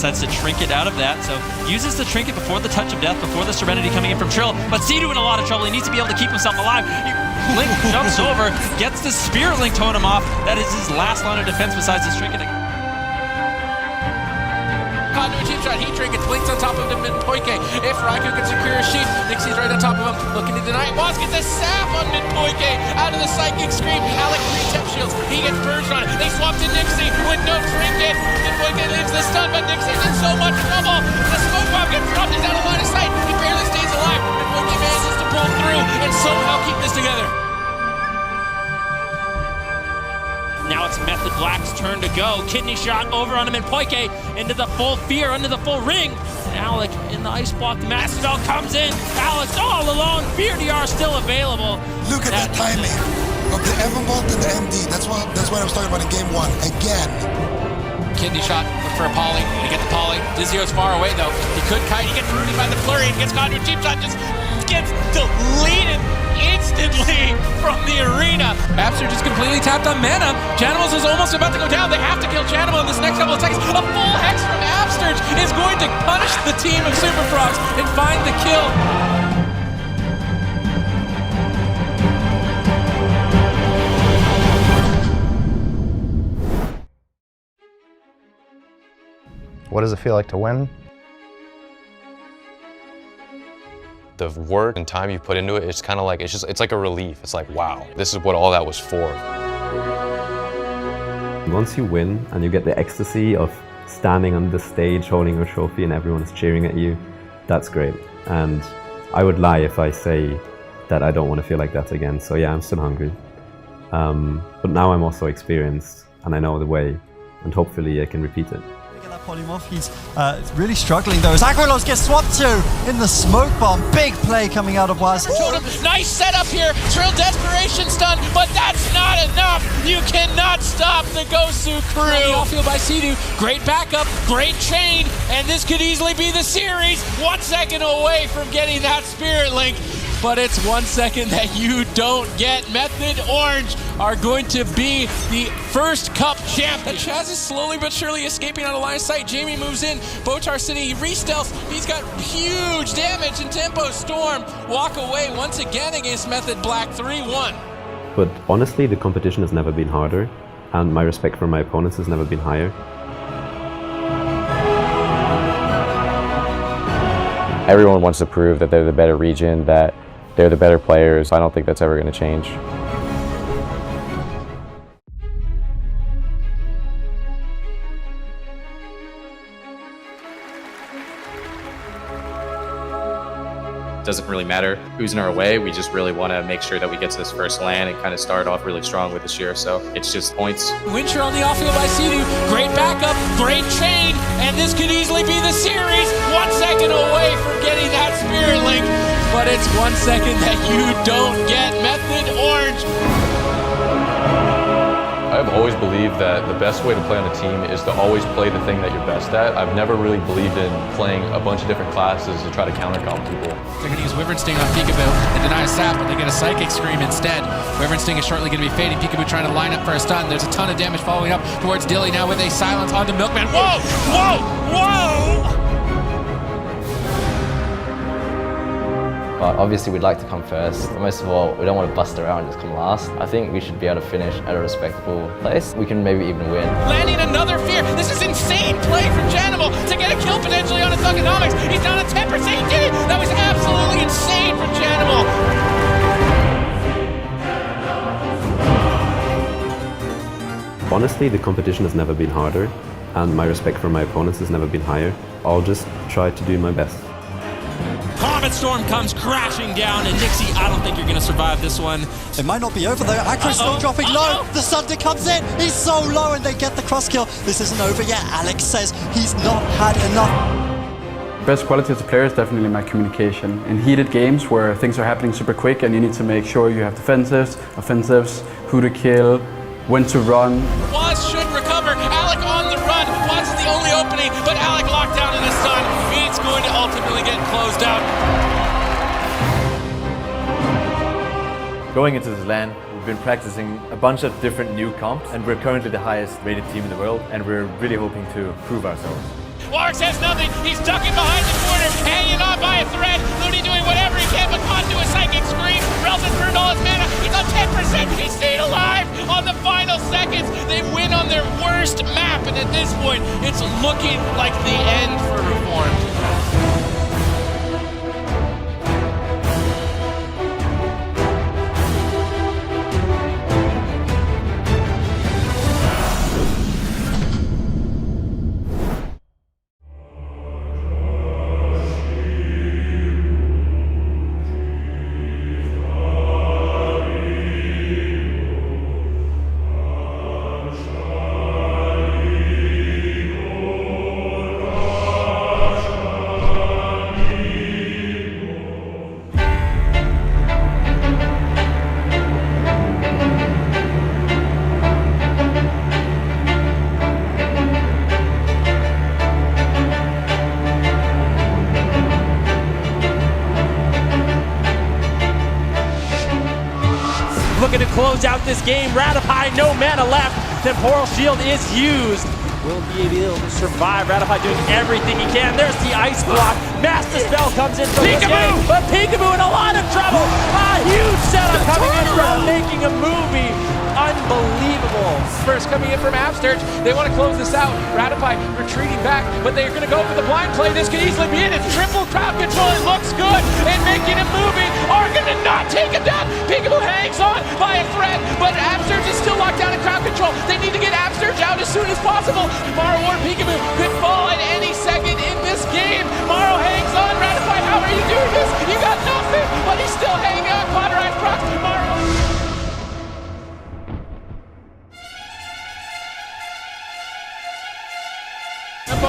decides to trinket out of that, so uses the trinket before the touch of death, before the Serenity coming in from Trill, but Sea-Doo in a lot of trouble. He needs to be able to keep himself alive. Link jumps over, gets the Spirit Link totem off. That is his last line of defense besides his trinket. Conduit cheap shot, he trinkets, Blink's on top of him Mid-Poike. If Raikou can secure a sheep, Nixie's right on top of him, looking to deny it. Boss gets a sap on Mid-Poike, out of the Psychic Scream. Alec 3 temp shields, he gets purged on it. They swap to Nixie with no trinket. Mid-Poike leaves the stun, but Nixie's in so much trouble. The smoke bomb gets dropped, he's out of line of sight. He barely stays alive. Mid-Poike manages to pull through and somehow keep this together. Now it's Method Black's turn to go. Kidney shot over on him and Poike into the full fear, under the full ring. And Alec in the ice block. The Mastodon comes in. Alex all alone. Fear DR still available. Look at that timing of the Everbolt and the MD. That's what I was talking about in game 1. Again. Kidney shot, look for a poly. Gonna get the poly. Dizio's far away though. He could kite. He gets rooted by the flurry and gets Conduit cheap shot. Just gets deleted instantly from the arena. Abster just completely tapped on mana. Janimals is almost about to go down. They have to kill Janimal in this next couple of seconds. A full hex from Abster is going to punish the team of Super Frogs and find the kill. What does it feel like to win? The work and time you put into it, it's kind of like, it's like a relief. It's like, wow, this is what all that was for. Once you win and you get the ecstasy of standing on the stage holding your trophy and everyone is cheering at you, that's great. And I would lie if I say that I don't want to feel like that again. So yeah, I'm still hungry. But now I'm also experienced and I know the way, and hopefully I can repeat it. Polymorph, he's really struggling though. As Agrolos gets swapped to in the smoke bomb. Big play coming out of Waz. Nice setup here. Trill desperation stun, but that's not enough. You cannot stop the Gosu crew. Offfield by Sea-Doo. Great backup, great chain, and this could easily be the series. 1 second away from getting that Spirit Link. But it's 1 second that you don't get. Method Orange are going to be the first cup champion. Chaz is slowly but surely escaping out of line of sight. Jamie moves in. Botar City, he re-stealths. He's got huge damage and tempo. Storm walk away once again against Method Black 3-1. But honestly, the competition has never been harder, and my respect for my opponents has never been higher. Everyone wants to prove that they're the better region, that they're the better players. I don't think that's ever going to change. Doesn't really matter who's in our way. We just really want to make sure that we get to this first LAN and kind of start off really strong with this year. So it's just points. Winter on the offfield by Sea-Doo. Great backup, great chain, and this could easily be the series. 1 second away from getting that Spirit Link, but it's 1 second that you don't get. Method Orange. I've always believed that the best way to play on a team is to always play the thing that you're best at. I've never really believed in playing a bunch of different classes to try to counter-comp people. They're going to use Wyvern Sting on Peekaboo and deny a sap, but they get a Psychic Scream instead. Wyvern Sting is shortly going to be fading. Peekaboo trying to line up for a stun. There's a ton of damage following up towards Dilly now with a silence onto Milkman. Whoa! Whoa! Whoa! But obviously we'd like to come first. But most of all, we don't want to bust around and just come last. I think we should be able to finish at a respectable place. We can maybe even win. Landing another fear. This is insane play from Janimal to get a kill potentially on his Thugonomics. He's down to 10%. He did it! That was absolutely insane from Janimal. Honestly, the competition has never been harder, and my respect for my opponents has never been higher. I'll just try to do my best. Comet Storm comes crashing down, and Nixie, I don't think you're going to survive this one. It might not be over though. Acro's still dropping low. The Sunder comes in. He's so low and they get the cross kill. This isn't over yet. Alex says he's not had enough. Best quality as a player is definitely my communication. In heated games where things are happening super quick and you need to make sure you have defensives, offensives, who to kill, when to run. Waz should recover. Alec on the run. Waz is the only opening, but Alec locked down in the stun. It's going to ultimately get closed out. Going into this LAN, we've been practicing a bunch of different new comps, and we're currently the highest rated team in the world, and we're really hoping to prove ourselves. Warx has nothing. He's ducking behind the corner, hanging on by a thread. Looney doing whatever he can, but caught into a psychic scream. Relson burned all his mana. He's on 10%. He stayed alive on the final seconds. They win on their worst map, and at this point, it's looking like the end for Reformed. Looking to close out this game. Ratify, no mana left. Temporal Shield is used. Will he be able to survive? Ratify doing everything he can. There's the Ice Block. Master Spell comes in from this game, but Peekaboo in a lot of trouble. A huge setup coming in from making a movie. Unbelievable. First coming in from Absturge. They want to close this out. Ratify retreating back, but they're going to go for the blind play. This could easily be it. It's triple crowd control. It looks good. And making a movie are going to not take him down. Peekaboo hangs on by a thread, but Absturge is still locked down in crowd control. They need to get Absturge out as soon as possible. Maro or Peekaboo could fall at any second in this game. Maro hangs on. Ratify, how are you doing this? You got nothing, but he's still hanging on. Cauterized procs. Maro.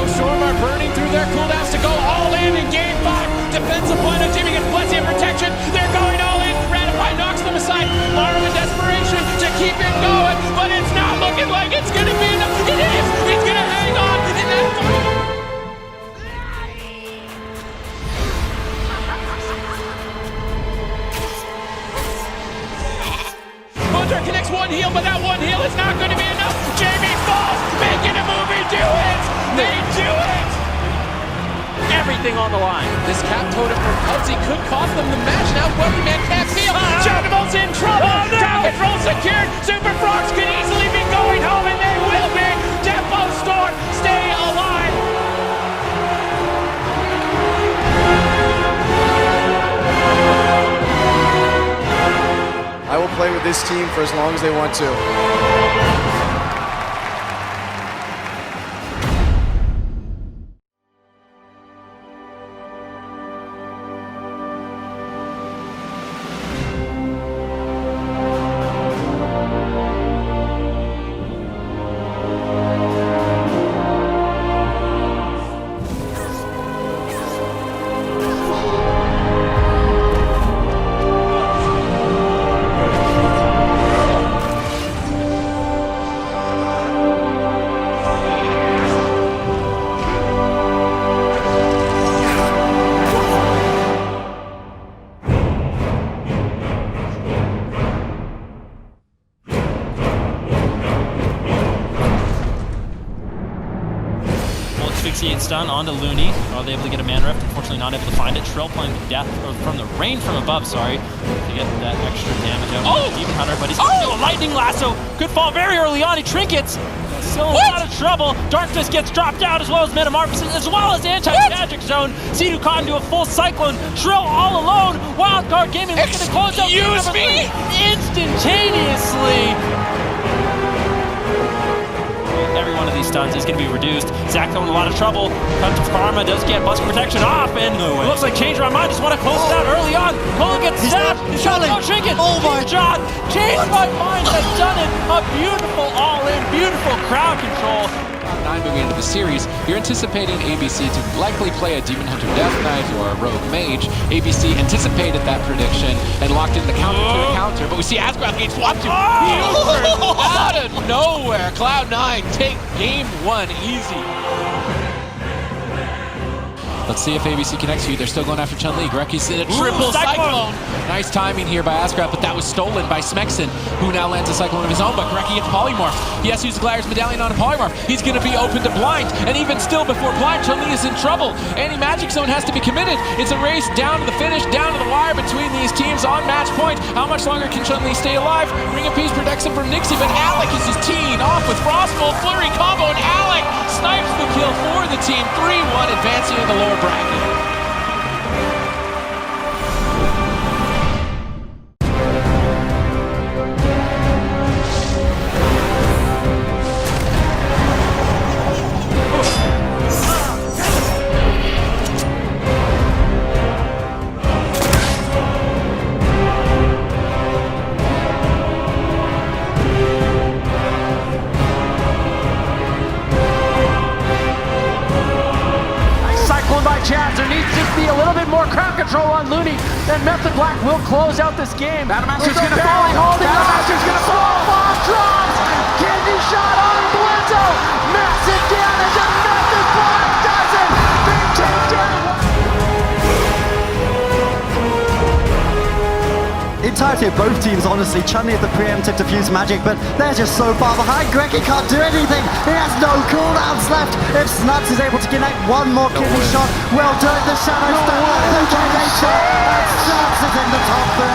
Storm are burning through their cooldowns to go all in game 5. Defensive point of teaming and plenty of protection. They're going all in. Ratify knocks them aside. Maro in desperation to keep it going, but it's not looking like it's going to be enough. It is. He's going to hang on in that final. Bundra connects one heal, but that one heal is not going to be enough. Jamie falls, making a movie. Do it. They do it! Everything on the line. This cap totem from Pubsy could cost them the match. Now Pokemon can't feel. Chocoble's in trouble. Oh, no. Crowd control secured. Super Frogs could easily be going home, and they will be. Tempo Storm, stay alive. I will play with this team for as long as they want to. Asphyxiate stun onto Looney. Are they able to get a mana rift? Unfortunately not able to find it. Trill playing the death from the rain from above, sorry, to get that extra damage out of the Demon Hunter, but he's going to do a lightning lasso. Could fall very early on. He trinkets. Still a lot of trouble. Darkness gets dropped out as well as Metamorphosis, as well as Anti-Magic Zone. Sea-Doo caught into a full Cyclone. Trill all alone. Wildcard Gaming looking to close out game number 3 instantaneously. Every one of these stuns is going to be reduced. Zacto in a lot of trouble. Comes to Karma, does get Busk Protection off, and it looks like Change My Mind just want to close it out early on. Cole gets stabbed. He's trying to go trinket. Oh my God. Change My Mind has done it. A beautiful all-in, beautiful crowd control. 9 moving into the series, you're anticipating ABC to likely play a Demon Hunter Death Knight or a Rogue Mage. ABC anticipated that prediction and locked in the counter to the counter, but we see Asgrath getting swapped to out of nowhere. Cloud9 take game 1 easy. Let's see if ABC can execute. They're still going after Chun-Li. Greki's in a triple cyclone. Nice timing here by Askrat, but that was stolen by Smexon, who now lands a cyclone of his own, but Greki gets polymorph. He has to use the Gladiator's medallion on a polymorph. He's going to be open to blind, and even still before blind, Chun-Li is in trouble. Anti-magic zone has to be committed. It's a race down to the finish, down to the wire between these teams on match point. How much longer can Chun-Li stay alive? Ring of Peace protects him from Nixie, but Alec is his teeing off with Frostbolt, flurry combo, and Alec snipes the kill for the team. 3-1, advancing in the lower bracket. There needs to be a little bit more crowd control on Looney, and Method Black will close out this game. Battlemaster's gonna fall. Battlemaster's gonna fall. Bomb drops. Kidney shot on Blitzo. Massive damage, and Method Black does it. Big takedown. Entirety of both teams, honestly. Chun-Li had the preemptive diffuse magic, but they're just so far behind. Greki can't do anything. He has no cooldowns left. If Snuts is able to connect one more kidney shot, well done. The shadow step, the kidney shot, and Snuts is in the top 3.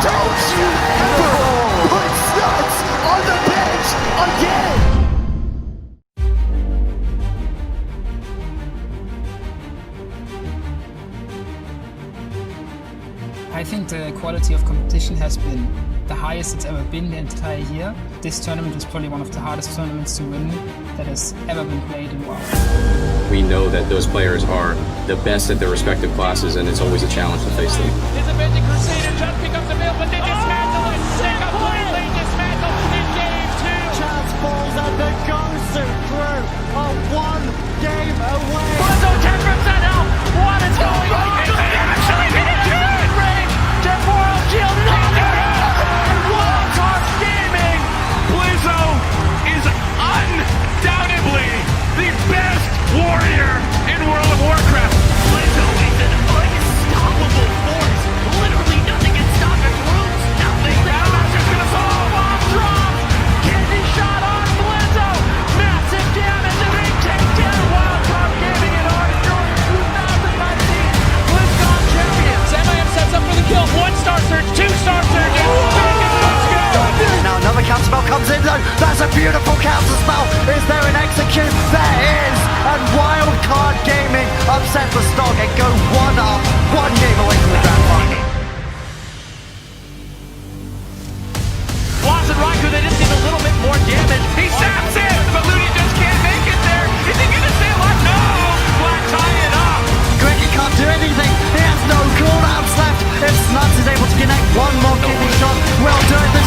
Don't you ever put Snuts on the bench again! I think the quality of competition has been the highest it's ever been the entire year. This tournament was probably one of the hardest tournaments to win that has ever been played in WoW. We know that those players are the best at their respective classes, and it's always a challenge to face them. His Avenging Crusader just becomes available, but they dismantle it. They completely dismantle in game 2. Chance falls and the Gosu crew are 1 game away. Blitzo 10% health. What is going on? Actually hit it. Temporal shield knocking out. Warcraft Gaming. Blizzo is undoubtedly the best warrior in World of Warcraft. Blizzo is an unstoppable force. Literally nothing can stop his roots. Nothing. Battlemaster's gonna fall. Bomb drop. Kidney shot on Blizzo. Massive damage. A big takedown. Warcraft Gaming in Hard Jordan 2019. BlizzCon champions. MIM sets up for the kill. 1-star surge, 2-star surge. Let's go. Now another counter spell comes in though. That's a beautiful counter spell. Is there an execute? There is. And Wildcard Gaming upset the stock and go 1-up, 1 game away from the grand final. Watson Raikou, they just need a little bit more damage. He saps it, but Looney just can't make it there. Is he gonna stay alive? No! Black tie it up. Greki can't do anything. He has no cooldowns left. If Snuts is able to connect one more kidney shot, well done. The